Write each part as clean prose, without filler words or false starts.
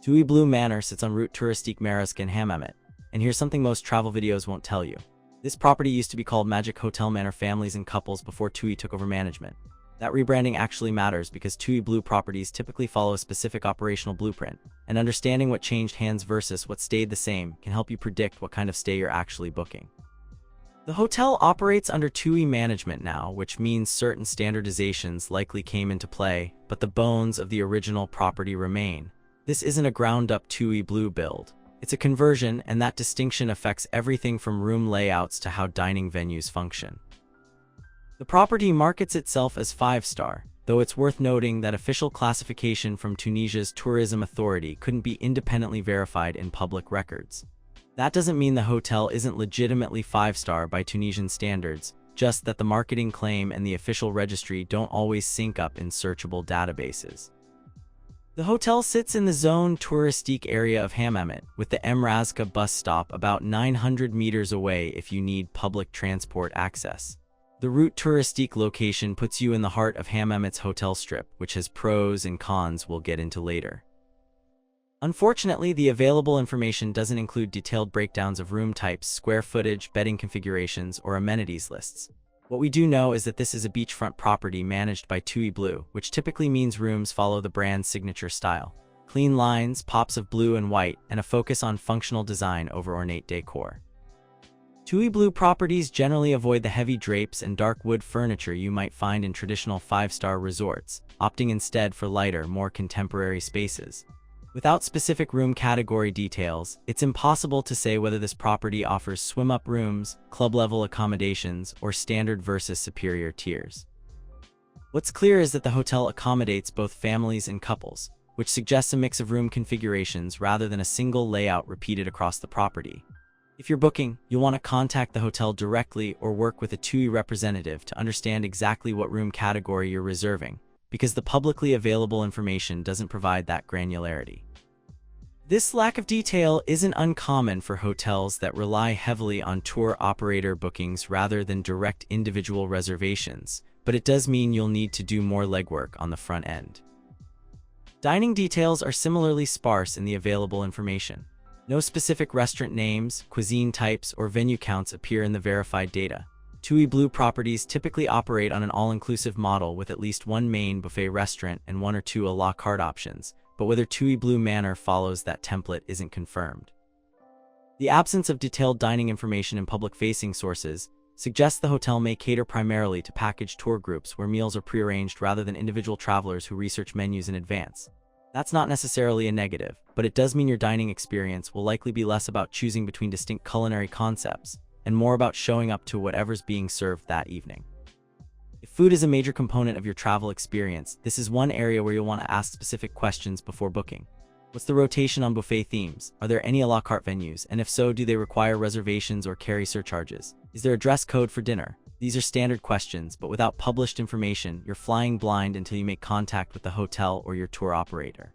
TUI Blue Manor sits on Route Touristique Manar Hammamet, and here's something most travel videos won't tell you. This property used to be called Magic Hotel Manor Families and Couples before TUI took over management. That rebranding actually matters because TUI Blue properties typically follow a specific operational blueprint, and understanding what changed hands versus what stayed the same can help you predict what kind of stay you're actually booking. The hotel operates under TUI management now, which means certain standardizations likely came into play, but the bones of the original property remain. This isn't a ground-up TUI Blue build. It's a conversion, and that distinction affects everything from room layouts to how dining venues function. The property markets itself as 5-star, though it's worth noting that official classification from Tunisia's tourism authority couldn't be independently verified in public records. That doesn't mean the hotel isn't legitimately 5-star by Tunisian standards, just that the marketing claim and the official registry don't always sync up in searchable databases. The hotel sits in the zone touristique area of Hammamet, with the Emrazka bus stop about 900 meters away if you need public transport access. The Route Touristique location puts you in the heart of Hammamet's hotel strip, which has pros and cons we'll get into later. Unfortunately, the available information doesn't include detailed breakdowns of room types, square footage, bedding configurations, or amenities lists. What we do know is that this is a beachfront property managed by TUI Blue, which typically means rooms follow the brand's signature style. Clean lines, pops of blue and white, and a focus on functional design over ornate decor. TUI Blue properties generally avoid the heavy drapes and dark wood furniture you might find in traditional 5-star resorts, opting instead for lighter, more contemporary spaces. Without specific room category details, it's impossible to say whether this property offers swim-up rooms, club-level accommodations, or standard versus superior tiers. What's clear is that the hotel accommodates both families and couples, which suggests a mix of room configurations rather than a single layout repeated across the property. If you're booking, you'll want to contact the hotel directly or work with a TUI representative to understand exactly what room category you're reserving, because the publicly available information doesn't provide that granularity. This lack of detail isn't uncommon for hotels that rely heavily on tour operator bookings rather than direct individual reservations, but it does mean you'll need to do more legwork on the front end. Dining details are similarly sparse in the available information. No specific restaurant names, cuisine types, or venue counts appear in the verified data. TUI Blue properties typically operate on an all-inclusive model with at least one main buffet restaurant and one or two a la carte options, but whether TUI Blue Manor follows that template isn't confirmed. The absence of detailed dining information in public-facing sources suggests the hotel may cater primarily to package tour groups where meals are prearranged rather than individual travelers who research menus in advance. That's not necessarily a negative, but it does mean your dining experience will likely be less about choosing between distinct culinary concepts and more about showing up to whatever's being served that evening. If food is a major component of your travel experience, this is one area where you'll want to ask specific questions before booking. What's the rotation on buffet themes? Are there any a la carte venues? And if so, do they require reservations or carry surcharges? Is there a dress code for dinner? These are standard questions, but without published information, you're flying blind until you make contact with the hotel or your tour operator.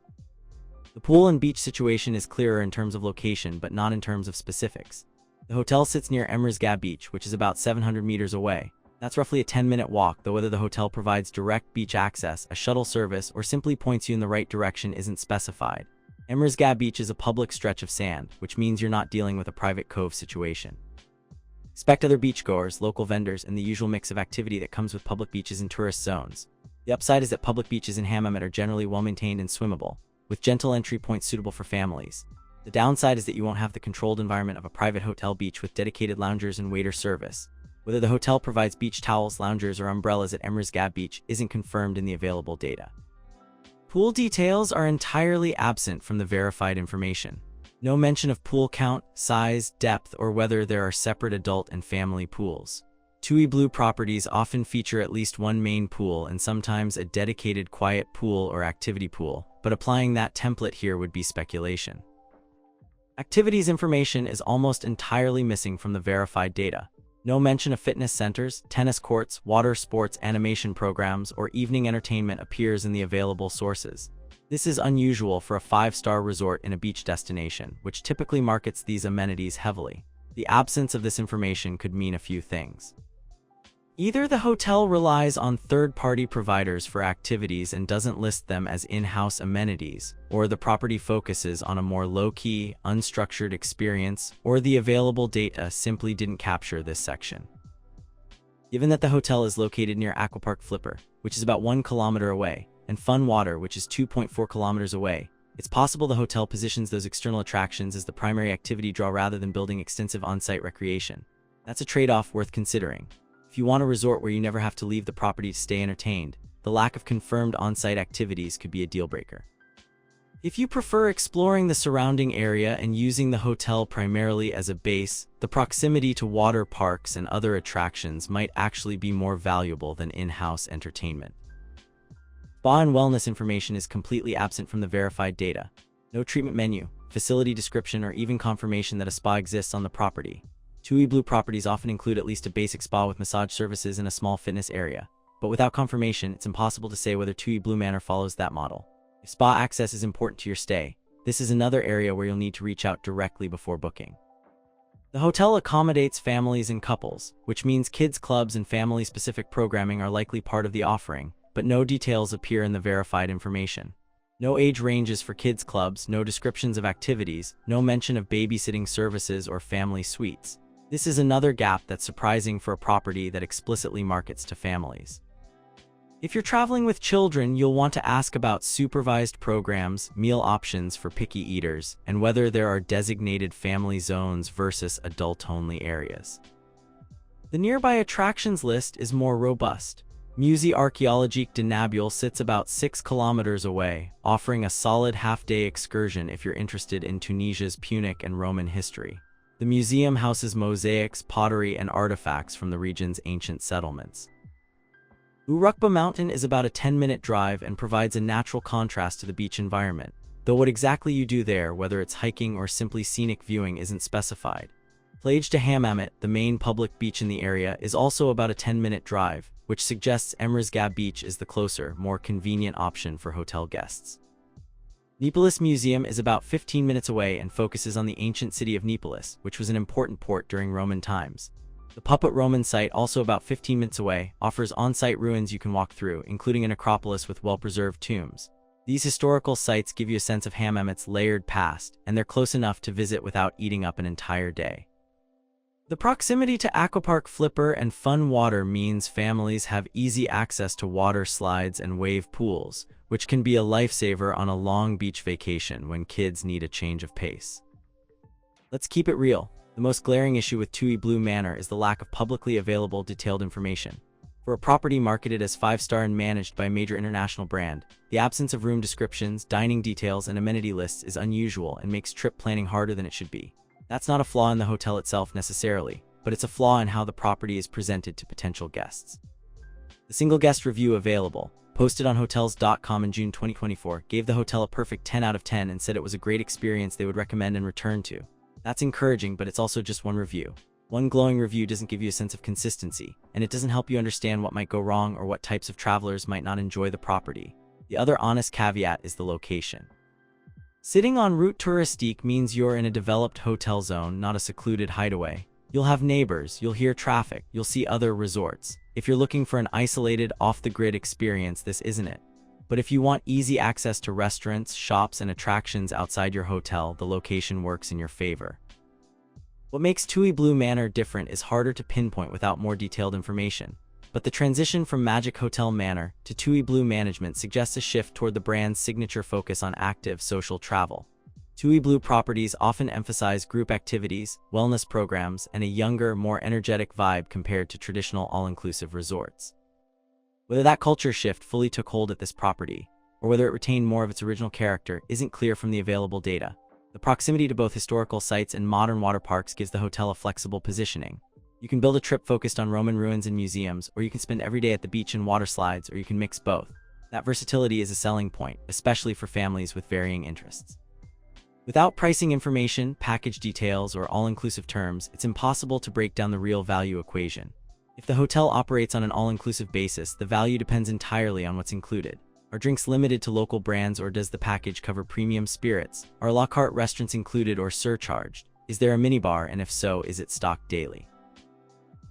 The pool and beach situation is clearer in terms of location, but not in terms of specifics. The hotel sits near Emrazka Beach, which is about 700 meters away. That's roughly a 10-minute walk, though whether the hotel provides direct beach access, a shuttle service, or simply points you in the right direction isn't specified. Emrazka Beach is a public stretch of sand, which means you're not dealing with a private cove situation. Expect other beachgoers, local vendors, and the usual mix of activity that comes with public beaches and tourist zones. The upside is that public beaches in Hammamet are generally well-maintained and swimmable, with gentle entry points suitable for families. The downside is that you won't have the controlled environment of a private hotel beach with dedicated loungers and waiter service. Whether the hotel provides beach towels, loungers, or umbrellas at Emrazka Beach isn't confirmed in the available data. Pool details are entirely absent from the verified information. No mention of pool count, size, depth, or whether there are separate adult and family pools. TUI Blue properties often feature at least one main pool and sometimes a dedicated quiet pool or activity pool, but applying that template here would be speculation. Activities information is almost entirely missing from the verified data. No mention of fitness centers, tennis courts, water sports animation programs, or evening entertainment appears in the available sources. This is unusual for a 5-star resort in a beach destination, which typically markets these amenities heavily. The absence of this information could mean a few things. Either the hotel relies on third-party providers for activities and doesn't list them as in-house amenities, or the property focuses on a more low-key, unstructured experience, or the available data simply didn't capture this section. Given that the hotel is located near Aquapark Flipper, which is about 1 kilometer away, and Fun Water, which is 2.4 kilometers away, it's possible the hotel positions those external attractions as the primary activity draw rather than building extensive on-site recreation. That's a trade-off worth considering. If you want a resort where you never have to leave the property to stay entertained, the lack of confirmed on-site activities could be a deal-breaker. If you prefer exploring the surrounding area and using the hotel primarily as a base, the proximity to water parks and other attractions might actually be more valuable than in-house entertainment. Spa and wellness information is completely absent from the verified data. No treatment menu, facility description, or even confirmation that a spa exists on the property. TUI Blue properties often include at least a basic spa with massage services and a small fitness area, but without confirmation, it's impossible to say whether TUI Blue Manor follows that model. If spa access is important to your stay, this is another area where you'll need to reach out directly before booking. The hotel accommodates families and couples, which means kids' clubs and family-specific programming are likely part of the offering, but no details appear in the verified information. No age ranges for kids' clubs, no descriptions of activities, no mention of babysitting services or family suites. This is another gap that's surprising for a property that explicitly markets to families. If you're traveling with children, you'll want to ask about supervised programs, meal options for picky eaters, and whether there are designated family zones versus adult-only areas. The nearby attractions list is more robust. Musée Archéologique de Nabil sits about 6 kilometers away, offering a solid half-day excursion if you're interested in Tunisia's Punic and Roman history. The museum houses mosaics, pottery, and artifacts from the region's ancient settlements. Urukba Mountain is about a 10-minute drive and provides a natural contrast to the beach environment, though what exactly you do there, whether it's hiking or simply scenic viewing, isn't specified. Plage de Hammamet, the main public beach in the area, is also about a 10-minute drive, which suggests Emrizgah Beach is the closer, more convenient option for hotel guests. Neapolis Museum is about 15 minutes away and focuses on the ancient city of Neapolis, which was an important port during Roman times. The Puppet Roman site, also about 15 minutes away, offers on-site ruins you can walk through, including an acropolis with well-preserved tombs. These historical sites give you a sense of Hammamet's layered past, and they're close enough to visit without eating up an entire day. The proximity to Aquapark Flipper and Fun Water means families have easy access to water slides and wave pools, which can be a lifesaver on a long beach vacation when kids need a change of pace. Let's keep it real. The most glaring issue with TUI Blue Manor is the lack of publicly available detailed information. For a property marketed as 5-star and managed by a major international brand, the absence of room descriptions, dining details, and amenity lists is unusual and makes trip planning harder than it should be. That's not a flaw in the hotel itself necessarily, but it's a flaw in how the property is presented to potential guests. The single guest review available, posted on Hotels.com in June 2024, gave the hotel a perfect 10 out of 10 and said it was a great experience they would recommend and return to. That's encouraging, but it's also just one review. One glowing review doesn't give you a sense of consistency, and it doesn't help you understand what might go wrong or what types of travelers might not enjoy the property. The other honest caveat is the location. Sitting on Route Touristique means you're in a developed hotel zone, not a secluded hideaway. You'll have neighbors, you'll hear traffic, you'll see other resorts. If you're looking for an isolated, off-the-grid experience, this isn't it. But if you want easy access to restaurants, shops, and attractions outside your hotel, the location works in your favor. What makes TUI Blue Manor different is harder to pinpoint without more detailed information. But the transition from Magic Hotel Manor to TUI Blue Management suggests a shift toward the brand's signature focus on active social travel. TUI Blue properties often emphasize group activities, wellness programs, and a younger, more energetic vibe compared to traditional all-inclusive resorts. Whether that culture shift fully took hold at this property, or whether it retained more of its original character, isn't clear from the available data. The proximity to both historical sites and modern water parks gives the hotel a flexible positioning. You can build a trip focused on Roman ruins and museums, or you can spend every day at the beach and water slides, or you can mix both. That versatility is a selling point, especially for families with varying interests. Without pricing information, package details, or all-inclusive terms, it's impossible to break down the real value equation. If the hotel operates on an all-inclusive basis, the value depends entirely on what's included. Are drinks limited to local brands, or does the package cover premium spirits? Are la carte restaurants included or surcharged? Is there a minibar, and if so, is it stocked daily?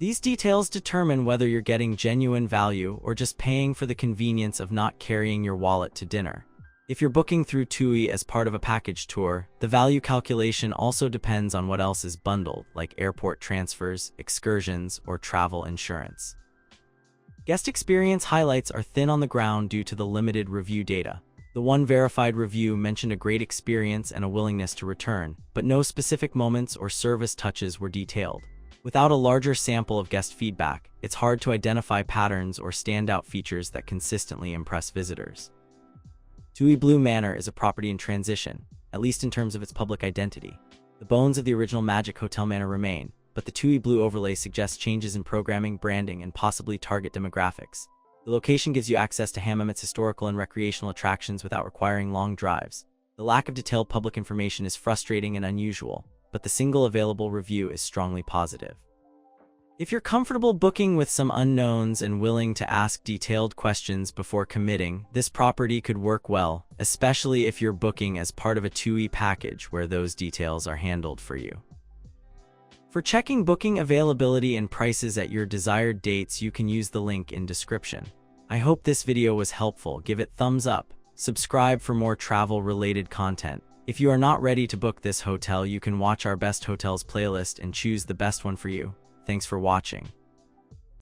These details determine whether you're getting genuine value or just paying for the convenience of not carrying your wallet to dinner. If you're booking through TUI as part of a package tour, the value calculation also depends on what else is bundled, like airport transfers, excursions, or travel insurance. Guest experience highlights are thin on the ground due to the limited review data. The one verified review mentioned a great experience and a willingness to return, but no specific moments or service touches were detailed. Without a larger sample of guest feedback, it's hard to identify patterns or standout features that consistently impress visitors. TUI Blue Manor is a property in transition, at least in terms of its public identity. The bones of the original Magic Hotel Manor remain, but the TUI Blue overlay suggests changes in programming, branding, and possibly target demographics. The location gives you access to Hammamet's historical and recreational attractions without requiring long drives. The lack of detailed public information is frustrating and unusual, but the single available review is strongly positive. If you're comfortable booking with some unknowns and willing to ask detailed questions before committing, this property could work well, especially if you're booking as part of a TUI package where those details are handled for you. For checking booking availability and prices at your desired dates, you can use the link in description. I hope this video was helpful. Give it thumbs up. Subscribe for more travel-related content. If you are not ready to book this hotel, you can watch our best hotels playlist and choose the best one for you. Thanks for watching.